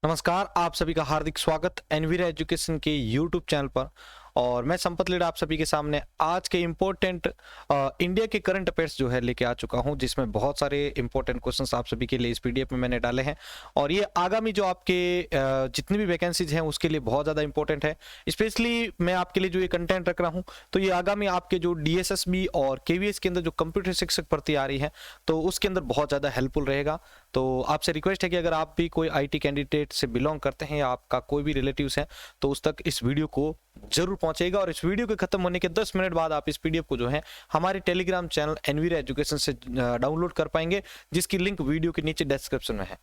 नमस्कार, आप सभी का हार्दिक स्वागत एनवीरा एजुकेशन के यूट्यूब चैनल पर। और मैं संपत लीडा आप सभी के सामने आज के इम्पोर्टेंट इंडिया के करंट अफेयर्स जो है लेके आ चुका हूं, जिसमें बहुत सारे इंपॉर्टेंट क्वेश्चंस आप सभी के लिए इस पीडीएफ में मैंने डाले हैं। और ये आगामी जो आपके जितनी भी वैकेंसीज हैं उसके लिए बहुत ज़्यादा इंपॉर्टेंट है। स्पेशली मैं आपके लिए जो ये कंटेंट रख रहा हूँ, तो ये आगामी आपके जो डीएसएसबी और केवीएस के अंदर जो कंप्यूटर शिक्षक भर्ती आ रही है, तो उसके अंदर बहुत ज़्यादा हेल्पफुल रहेगा। तो आपसे रिक्वेस्ट है कि अगर आप भी कोई आईटी कैंडिडेट से बिलोंग करते हैं या आपका कोई भी रिलेटिव्स है, तो उस तक इस वीडियो को जरूर पहुंचेगा। और इस वीडियो के खत्म होने के 10 मिनट बाद आप इस पीडीएफ को जो है हमारे टेलीग्राम चैनल एनवीरा एजुकेशन से डाउनलोड कर पाएंगे, जिसकी लिंक वीडियो के नीचे डिस्क्रिप्शन में है।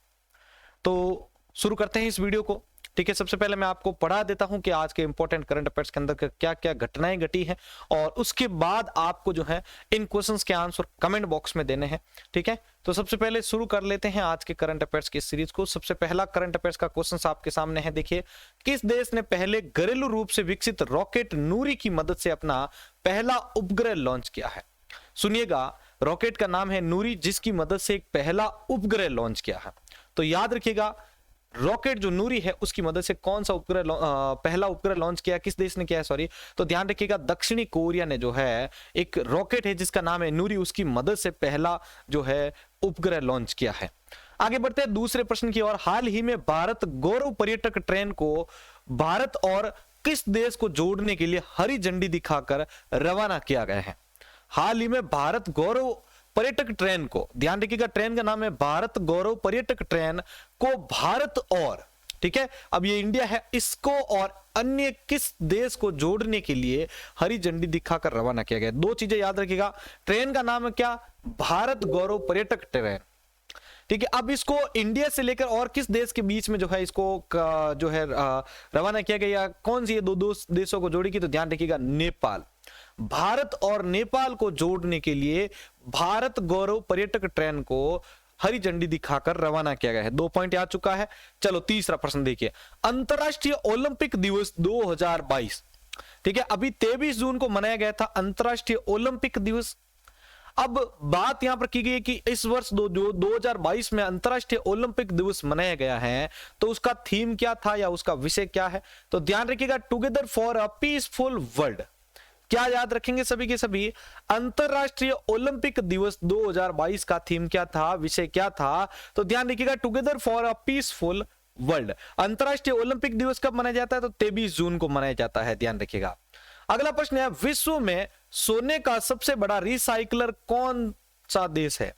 तो शुरू करते हैं इस वीडियो को। ठीक है, सबसे पहले मैं आपको पढ़ा देता हूं कि आज के इंपॉर्टेंट करंट अफेयर्स के अंदर क्या क्या घटनाएं घटी हैं, और उसके बाद आपको जो है इन क्वेश्चंस के आंसर कमेंट बॉक्स में देने हैं। ठीक है, तो सबसे पहले शुरू कर लेते हैं आज के करंट अफेयर्स की सीरीज को। सबसे पहला करंट अफेयर्स का क्वेश्चन आपके सामने है। देखिए, किस देश ने पहले घरेलू रूप से विकसित रॉकेट नूरी की मदद से अपना पहला उपग्रह लॉन्च किया है? सुनिएगा, रॉकेट का नाम है नूरी, जिसकी मदद से एक पहला उपग्रह लॉन्च किया है। तो याद रखिएगा, रॉकेट जो नूरी है उसकी मदद से कौन सा उपग्रह पहला उपग्रह लॉन्च किया, किस देश ने किया है, सॉरी। तो ध्यान रखिएगा, दक्षिणी कोरिया ने जो है एक रॉकेट है जिसका नाम है नूरी, उसकी मदद से पहला जो है उपग्रह लॉन्च किया है। आगे बढ़ते हैं दूसरे प्रश्न की ओर। हाल ही में भारत गौरव पर्यटक ट्रेन को भारत और किस देश को जोड़ने के लिए हरी झंडी दिखाकर रवाना किया गया है? हाल ही में भारत गौरव पर्यटक ट्रेन को, ध्यान रखिएगा ट्रेन का नाम है भारत गौरव पर्यटक ट्रेन को भारत और, ठीक है, अब ये इंडिया है, इसको और अन्य किस देश को जोड़ने के लिए हरी झंडी दिखाकर रवाना किया गया? दो चीजें याद रखिएगा, ट्रेन का नाम है क्या? भारत गौरव पर्यटक ट्रेन। ठीक है, अब इसको इंडिया से लेकर और किस देश के बीच में जो है इसको जो है रवाना किया गया, कौन सी ये दो देशों को जोड़ेगी? तो ध्यान रखिएगा, नेपाल। भारत और नेपाल को जोड़ने के लिए भारत गौरव पर्यटक ट्रेन को हरी झंडी दिखाकर रवाना किया गया है। 2 पॉइंट आ चुका है। चलो तीसरा प्रश्न देखिए, अंतरराष्ट्रीय ओलंपिक दिवस 2022, ठीक है, अभी 23 जून को मनाया गया था अंतरराष्ट्रीय ओलंपिक दिवस। अब बात यहां पर की गई है कि इस वर्ष 2022 में अंतरराष्ट्रीय ओलंपिक दिवस मनाया गया है, तो उसका थीम क्या था या उसका विषय क्या है? तो ध्यान रखिएगा, together for a peaceful world. क्या याद रखेंगे सभी के सभी? अंतरराष्ट्रीय ओलंपिक दिवस 2022 का थीम क्या था, विषय क्या था? तो ध्यान रखिएगा, together for a peaceful world. अंतरराष्ट्रीय ओलंपिक दिवस कब मनाया जाता है? तो 23 जून को मनाया जाता है, ध्यान रखिएगा। अगला प्रश्न है, विश्व में सोने का सबसे बड़ा रिसाइकलर कौन सा देश है?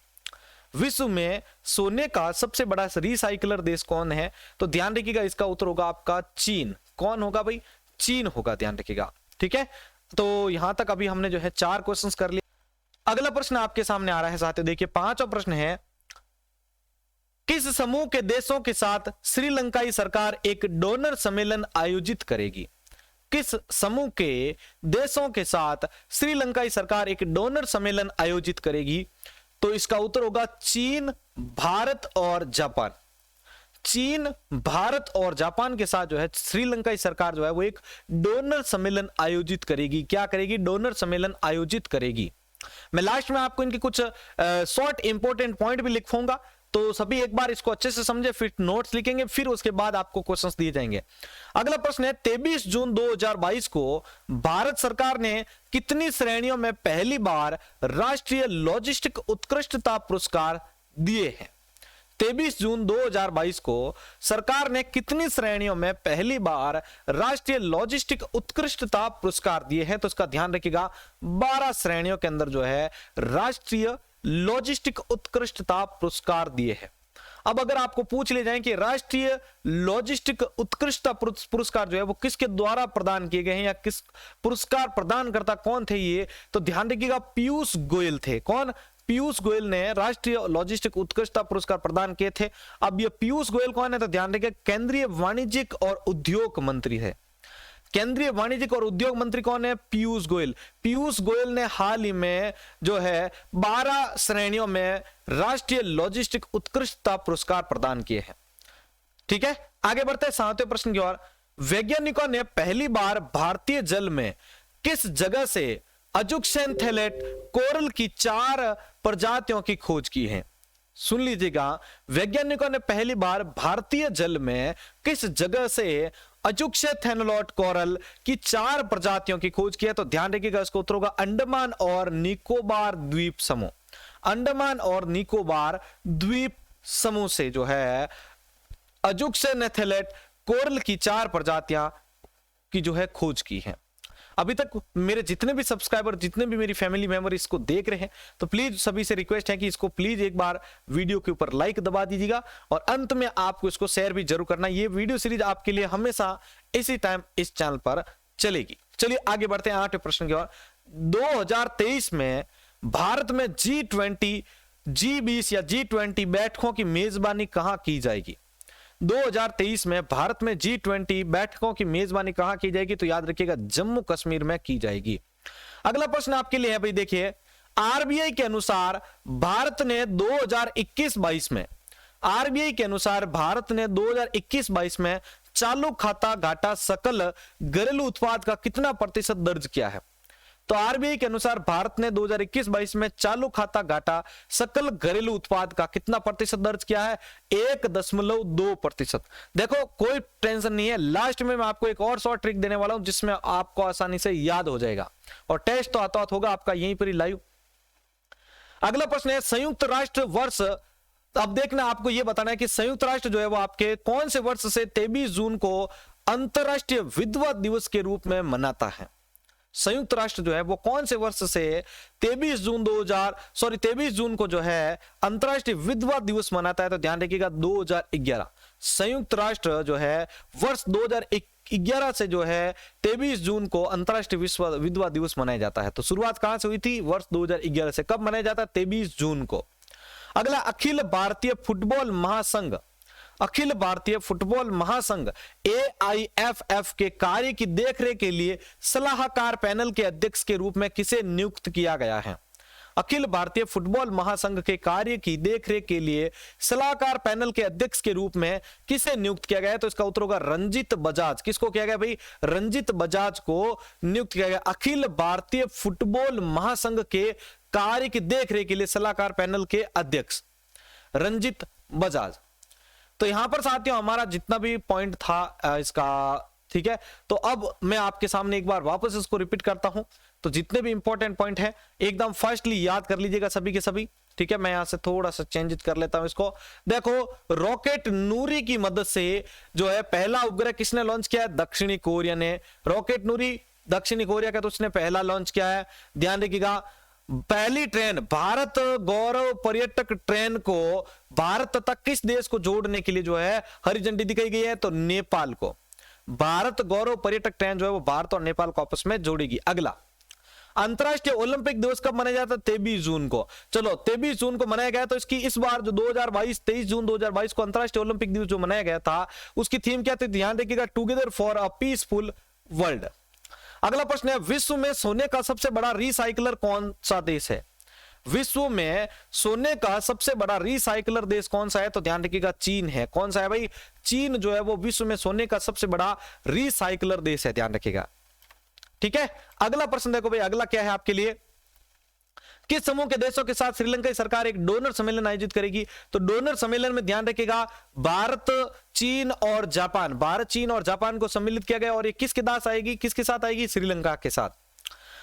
विश्व में सोने का सबसे बड़ा रिसाइकलर देश कौन है? तो ध्यान रखिएगा, इसका उत्तर होगा आपका चीन। कौन होगा भाई? चीन होगा, ध्यान रखिएगा। ठीक है, तो यहां तक अभी हमने जो है 4 क्वेश्चंस कर लिए। अगला प्रश्न आपके सामने आ रहा है साथियों, देखिए 5वां प्रश्न है, किस समूह के देशों के साथ श्रीलंकाई सरकार एक डोनर सम्मेलन आयोजित करेगी? किस समूह के देशों के साथ श्रीलंकाई सरकार एक डोनर सम्मेलन आयोजित करेगी? तो इसका उत्तर होगा चीन, भारत और जापान। चीन, भारत और जापान के साथ जो है श्रीलंकाई सरकार जो है वो एक डोनर सम्मेलन आयोजित करेगी। क्या करेगी? डोनर सम्मेलन आयोजित करेगी। मैं लास्ट में आपको इनके कुछ शॉर्ट इंपॉर्टेंट पॉइंट भी लिखूंगा, तो सभी एक बार इसको अच्छे से समझे, फिर नोट्स लिखेंगे, फिर उसके बाद आपको क्वेश्चंस दिए जाएंगे। अगला प्रश्न है, 23 जून 2022 को भारत सरकार ने कितनी श्रेणियों में पहली बार राष्ट्रीय लॉजिस्टिक उत्कृष्टता पुरस्कार दिए हैं? 23 जून 2022 को सरकार ने कितनी श्रेणियों में पहली बार राष्ट्रीय लॉजिस्टिक उत्कृष्टता पुरस्कार दिए हैं? तो इसका ध्यान रखिएगा, 12 श्रेणियों के अंदर जो है राष्ट्रीय लॉजिस्टिक उत्कृष्टता पुरस्कार दिए हैं। अब अगर आपको पूछ ले जाए कि राष्ट्रीय लॉजिस्टिक उत्कृष्टता पुरस्कार जो है वो किसके द्वारा प्रदान किए गए हैं या किस पुरस्कार प्रदानकर्ता कौन थे ये, तो ध्यान रखिएगा, पीयूष गोयल थे। कौन? पीयूष गोयल ने राष्ट्रीय लॉजिस्टिक उत्कृष्टता पुरस्कार प्रदान किए थे। अब ये पीयूष गोयल कौन है? तो ध्यान रखिए, केंद्रीय वाणिज्यिक और उद्योग मंत्री है। केंद्रीय वाणिज्यिक और उद्योग मंत्री कौन है? पीयूष गोयल। पीयूष गोयल ने हाल ही में जो है 12 श्रेणियों में राष्ट्रीय लॉजिस्टिक उत्कृष्टता पुरस्कार प्रदान किए हैं। ठीक है, आगे बढ़ते हैं 7वें प्रश्न की ओर। वैज्ञानिकों ने पहली बार भारतीय जल में किस जगह से अजुक्सेंथेलेट कोरल की 4 प्रजातियों की खोज की है? सुन लीजिएगा, वैज्ञानिकों ने पहली बार भारतीय जल में किस जगह से अजुक्सेथेनोलोट कोरल की 4 प्रजातियों की खोज की है? तो ध्यान रखिएगा, इसका उत्तर होगा अंडमान और निकोबार द्वीप समूह। अंडमान और निकोबार द्वीप समूह से जो है अजुक्सेथेनोलोट कोरल की 4 प्रजातियां की जो है खोज की है। अभी तक मेरे जितने भी सब्सक्राइबर, जितने भी मेरी फैमिली मेंबर इसको देख रहे हैं, तो प्लीज सभी से रिक्वेस्ट है कि इसको प्लीज एक बार वीडियो के ऊपर लाइक दबा दीजिएगा और अंत में आपको इसको शेयर भी जरूर करना। ये वीडियो सीरीज आपके लिए हमेशा इसी टाइम इस चैनल पर चलेगी। चलिए आगे बढ़ते हैं 8वें प्रश्न की ओर। 2023 में भारत में G20, G20 या G20 बैठकों की मेजबानी कहां की जाएगी? 2023 में भारत में G20 बैठकों की मेजबानी कहां की जाएगी? तो याद रखिएगा, जम्मू कश्मीर में की जाएगी। अगला प्रश्न आपके लिए है भाई, देखिए, आरबीआई के अनुसार भारत ने 2021-22 में, आरबीआई के अनुसार भारत ने 2021-22 में चालू खाता घाटा सकल घरेलू उत्पाद का कितना प्रतिशत दर्ज किया है? तो आरबीआई के अनुसार भारत ने 2021-22 में चालू खाता घाटा सकल घरेलू उत्पाद का कितना प्रतिशत दर्ज किया है? 1.2%। देखो कोई टेंशन नहीं है, लास्ट में मैं आपको एक और शॉर्ट ट्रिक देने वाला हूं जिसमें आपको आसानी से याद हो जाएगा और टेस्ट तो आता होगा आपका यहीं पर ही लाइव। अगला प्रश्न है, संयुक्त राष्ट्र वर्ष, अब देखना आपको यह बताना है कि संयुक्त राष्ट्र जो है वो आपके कौन से वर्ष से 23 जून को अंतरराष्ट्रीय विधवा दिवस के रूप में मनाता है? संयुक्त राष्ट्र जो है वो कौन से वर्ष से 23 जून को जो है अंतरराष्ट्रीय विधवा दिवस मनाता है? तो ध्यान रखिएगा 2011। संयुक्त राष्ट्र जो है वर्ष 2011 से जो है 23 जून को अंतरराष्ट्रीय विधवा दिवस मनाया जाता है। तो शुरुआत कहां से हुई थी? वर्ष 2011 से। कब मनाया जाता है? 23 जून को। अगला, अखिल भारतीय फुटबॉल महासंघ, अखिल भारतीय फुटबॉल महासंघ AIFF के कार्य की देखरेख के लिए सलाहकार पैनल के अध्यक्ष के रूप में किसे नियुक्त किया गया है? अखिल भारतीय फुटबॉल महासंघ के कार्य की देखरेख के लिए सलाहकार पैनल के अध्यक्ष के रूप में किसे नियुक्त किया गया है? तो इसका उत्तर होगा रंजित बजाज। किसको किया गया भाई? रंजित बजाज को नियुक्त किया गया अखिल भारतीय फुटबॉल महासंघ के कार्य की देखरेख के लिए सलाहकार पैनल के अध्यक्ष रंजित बजाज। तो यहां पर साथियों हमारा जितना भी पॉइंट था इसका, ठीक है, तो अब मैं आपके सामने एक बार वापस इसको रिपीट करता हूं। तो जितने भी इंपॉर्टेंट पॉइंट है एकदम फर्स्टली याद कर लीजिएगा सभी के सभी, ठीक है। मैं यहां से थोड़ा सा चेंज कर लेता हूं इसको। देखो, रॉकेट नूरी की मदद से जो है पहला उपग्रह किसने लॉन्च किया है? दक्षिणी कोरिया ने। रॉकेट नूरी दक्षिणी कोरिया का तो उसने पहला लॉन्च किया है। ध्यान रखिएगा, पहली ट्रेन, भारत गौरव पर्यटक ट्रेन को भारत तथा किस देश को जोड़ने के लिए जो है हरी झंडी दिखाई गई है? तो नेपाल को। भारत गौरव पर्यटक ट्रेन जो है वो भारत और नेपाल को आपस में जोड़ेगी। अगला, अंतरराष्ट्रीय ओलंपिक दिवस कब मनाया जाता है? 23 जून को। चलो 23 जून को मनाया गया, तो इसकी इस बार जो 2022 23 जून 2022 को अंतरराष्ट्रीय ओलंपिक दिवस जो मनाया गया था उसकी थीम क्या थी? ध्यान रखिएगा, together for a peaceful world. अगला प्रश्न है, विश्व में सोने का सबसे बड़ा रिसाइकलर कौन सा देश है? विश्व में सोने का सबसे बड़ा रिसाइकलर देश कौन सा है? तो ध्यान रखिएगा, चीन है। कौन सा है भाई? चीन जो है वो विश्व में सोने का सबसे बड़ा रिसाइकलर देश है, ध्यान रखिएगा, ठीक है। अगला प्रश्न देखो भाई, अगला क्या है आपके लिए, किस समूह के देशों के साथ श्रीलंका की सरकार एक डोनर सम्मेलन आयोजित करेगी? तो डोनर सम्मेलन में ध्यान रखिएगा भारत, चीन और जापान, भारत, चीन और जापान को सम्मिलित किया गया और ये किसके साथ आएगी? किसके साथ आएगी? श्रीलंका के साथ।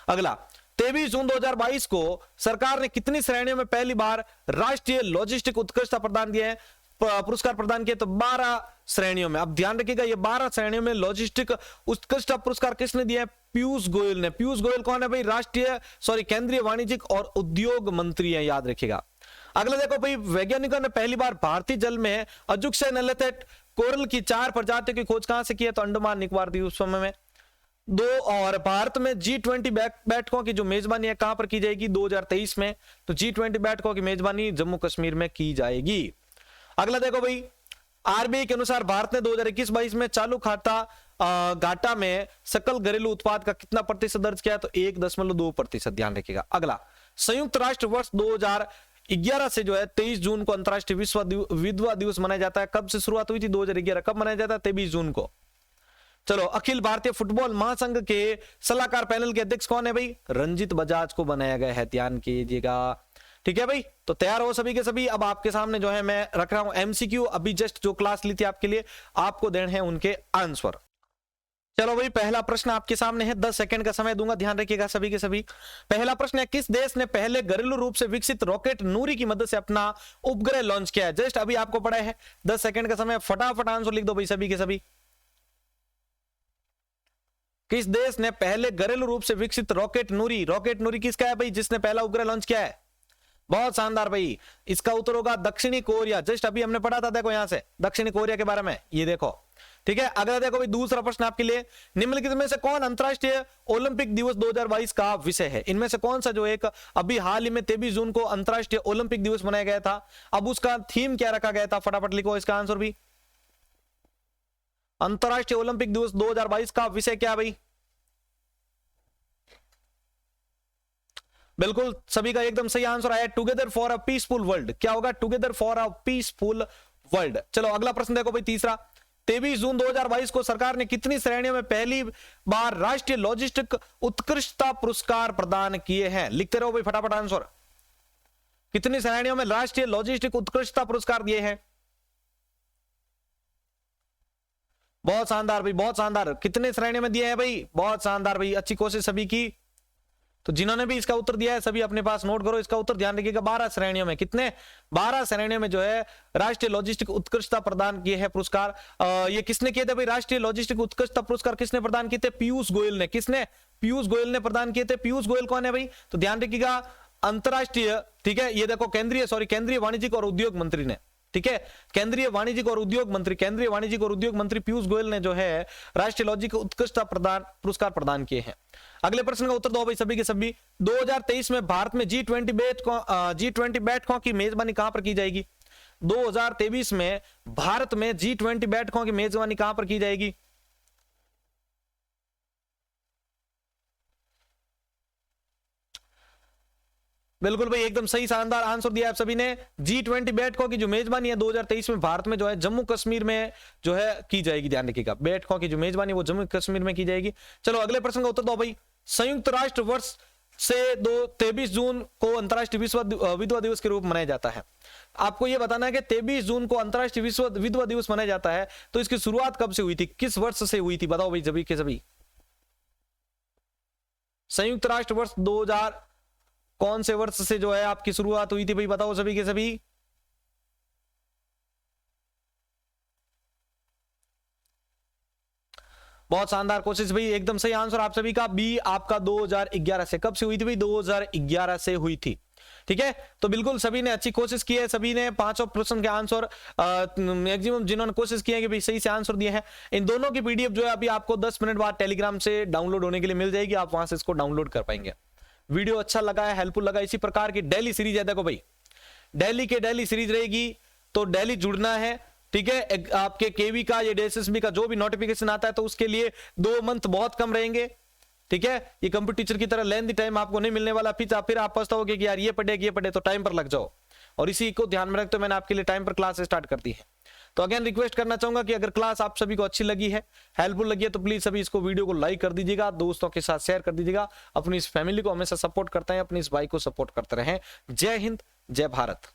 अगला, 23 जून 2022 को सरकार ने कितनी श्रेणियों में पहली बार राष्ट्रीय लॉजिस्टिक उत्कृष्टता प्रदान दिए हैं, पुरस्कार प्रदान किए? तो 12 श्रेणियों में। अब ध्यान रखिएगा, ये 12 श्रेणियों में लॉजिस्टिक उत्कृष्टता पुरस्कार किसने दिया है? पीयूष गोयल ने। पीयूष गोयल कौन है भाई? केंद्रीय वाणिज्यिक और उद्योग मंत्री हैं, याद रखिएगा। अगला देखो भाई, वैज्ञानिकों ने पहली बार भारतीय जल में अजुक्सेथेनोलोट कोरल की 4 प्रजातियों की खोज कहां से की है? तो अंडमान निकोबार द्वीप समूह में। और भारत में G20 बैठकों की जो मेजबानी है कहां पर की जाएगी? 2023 में। तो G20 बैठकों की मेजबानी जम्मू कश्मीर में की जाएगी। अगला देखो भाई, आरबीआई के अनुसार भारत ने 2021-22 में चालू खाता घाटा में सकल घरेलू उत्पाद का कितना प्रतिशत दर्ज किया? तो 1.2%, ध्यान रखिएगा। अगला, संयुक्त राष्ट्र वर्ष 2011 से जो है 23 जून को अंतरराष्ट्रीय विधवा दिवस मनाया जाता है। कब से शुरुआत हुई थी? 2011। कब मनाया जाता है? 23 जून को। चलो, अखिल भारतीय फुटबॉल महासंघ के सलाहकार पैनल के अध्यक्ष कौन है भाई? रंजित बजाज को बनाया गया है, ध्यान कीजिएगा। ठीक है भाई, तो तैयार हो सभी के सभी। अब आपके सामने जो है मैं रख रहा हूं एमसीक्यू, अभी जस्ट जो क्लास ली थी आपके लिए, आपको देने हैं उनके आंसर। चलो भाई, पहला प्रश्न आपके सामने है, 10 सेकंड का समय दूंगा, ध्यान रखिएगा सभी के सभी। पहला प्रश्न है, किस देश ने पहले घरेलू रूप से विकसित रॉकेट नूरी की मदद से अपना उपग्रह लॉन्च किया है? जस्ट अभी आपको पड़ा है 10 सेकंड का समय, फटाफट आंसर लिख दो भाई सभी के सभी। किस देश ने पहले घरेलू रूप से विकसित रॉकेट नूरी किसका है भाई, जिसने पहला उपग्रह लॉन्च किया है? बहुत शानदार भाई, इसका उत्तर होगा दक्षिणी कोरिया। जस्ट अभी हमने पढ़ा था, देखो यहां से दक्षिणी कोरिया के बारे में, ये देखो। ठीक है, अगला देखो भाई, दूसरा प्रश्न आपके लिए, निम्नलिखित में से कौन अंतरराष्ट्रीय ओलंपिक दिवस 2022 का विषय है? इनमें से कौन सा जो एक अभी हाल ही में 23 जून को अंतरराष्ट्रीय ओलंपिक दिवस मनाया गया था, अब उसका थीम क्या रखा गया था? फटाफट लिखो इसका आंसर भी। अंतरराष्ट्रीय ओलंपिक दिवस 2022 का विषय क्या भाई? बिल्कुल सभी का एकदम सही आंसर आया, together for a peaceful world. क्या होगा? Together for a peaceful world. चलो अगला प्रश्न देखो भाई, तीसरा, 23 जून 2022 को सरकार ने कितनी श्रेणियों में पहली बार राष्ट्रीय लॉजिस्टिक उत्कृष्टता पुरस्कार प्रदान किए हैं? लिखते रहो भाई फटाफट आंसर। कितनी श्रेणियों में राष्ट्रीय लॉजिस्टिक उत्कृष्टता पुरस्कार दिए हैं? बहुत शानदार भाई, बहुत शानदार। कितने श्रेणियों में दिए हैं भाई? बहुत शानदार भाई, अच्छी कोशिश सभी की। तो जिन्होंने भी इसका उत्तर दिया है सभी अपने पास नोट करो इसका उत्तर, ध्यान रखिएगा। 12 श्रेणियों में, कितने? 12 श्रेणियों में जो है राष्ट्रीय लॉजिस्टिक उत्कृष्टता प्रदान किए हैं पुरस्कार। ये किसने किए थे भाई? राष्ट्रीय लॉजिस्टिक उत्कृष्टता पुरस्कार किसने प्रदान किए थे? पीयूष गोयल ने। किसने? पीयूष गोयल ने प्रदान किए थे। पीयूष गोयल कौन है भाई? तो ध्यान रखिएगा, अंतरराष्ट्रीय, ठीक है, ये देखो केंद्रीय वाणिज्यिक और उद्योग मंत्री ने, ठीक है, केंद्रीय वाणिज्यिक और उद्योग मंत्री पीयूष गोयल ने जो है राष्ट्रीय लॉजिस्टिक उत्कृष्टता पुरस्कार प्रदान किए हैं। अगले प्रश्न का उत्तर दो भाई सभी के सभी। 2023 में भारत में G20 बैठकों की मेजबानी कहां पर की जाएगी? 2023 में भारत में G20 बैठकों की मेजबानी कहां पर की जाएगी? बिल्कुल भाई, एकदम सही शानदार आंसर दिया आप सभी ने। G20 बैठकों की जो मेजबानी है 2023 में भारत में जो है जम्मू कश्मीर में जो है की जाएगी। ध्यान रखिएगा, बैठकों की जो मेजबानी वो जम्मू कश्मीर में की जाएगी। चलो अगले प्रश्न का उत्तर दो भाई। संयुक्त राष्ट्र वर्ष से 23 जून को अंतरराष्ट्रीय विधवा दिवस के रूप में मनाया जाता है। आपको यह बताना है कि 23 जून को अंतरराष्ट्रीय विधवा दिवस मनाया जाता है, तो इसकी शुरुआत कब से हुई थी, किस वर्ष से हुई थी? बताओ भाई सभी के सभी। संयुक्त राष्ट्र वर्ष 2000 कौन से वर्ष से जो है आपकी शुरुआत हुई थी भाई? बताओ सभी के सभी। बहुत शानदार कोशिश भाई, एकदम सही आंसर आप सभी का। बी आपका 2011 से। कब से हुई थी भाई? 2011 से हुई थी। ठीक है, तो बिल्कुल सभी ने अच्छी कोशिश की है, सभी ने 5 प्रश्न के आंसर मैक्सिमम जिन्होंने कोशिश की है कि भाई सही से आंसर दिए हैं। इन दोनों की पीडीएफ जो है अभी आपको 10 मिनट बाद टेलीग्राम से डाउनलोड होने के लिए मिल जाएगी, आप वहां से इसको डाउनलोड कर पाएंगे। वीडियो अच्छा लगा है, हेल्पफुल लगा, इसी प्रकार की डेली सीरीज है, देखो भाई डेली सीरीज रहेगी, तो डेली जुड़ना है। ठीक है, आपके केवी का या एसएसबी का जो भी नोटिफिकेशन आता है तो उसके लिए 2 मंथ बहुत कम रहेंगे। ठीक है, ये कंप्यूटर टीचर की तरह लेंथी टाइम आपको नहीं मिलने वाला, फिर आप पछताओगे कि यार ये पढ़े तो टाइम पर लग जाओ, और इसी को ध्यान में रखते मैंने आपके लिए टाइम पर क्लास स्टार्ट कर दी है। तो अगेन रिक्वेस्ट करना चाहूंगा कि अगर क्लास आप सभी को अच्छी लगी है, हेल्पफुल लगी है, तो प्लीज सभी इसको वीडियो को लाइक कर दीजिएगा, दोस्तों के साथ शेयर कर दीजिएगा। अपनी इस फैमिली को हमेशा सपोर्ट करते हैं, अपनी इस भाई को सपोर्ट करते रहें। जय हिंद, जय भारत।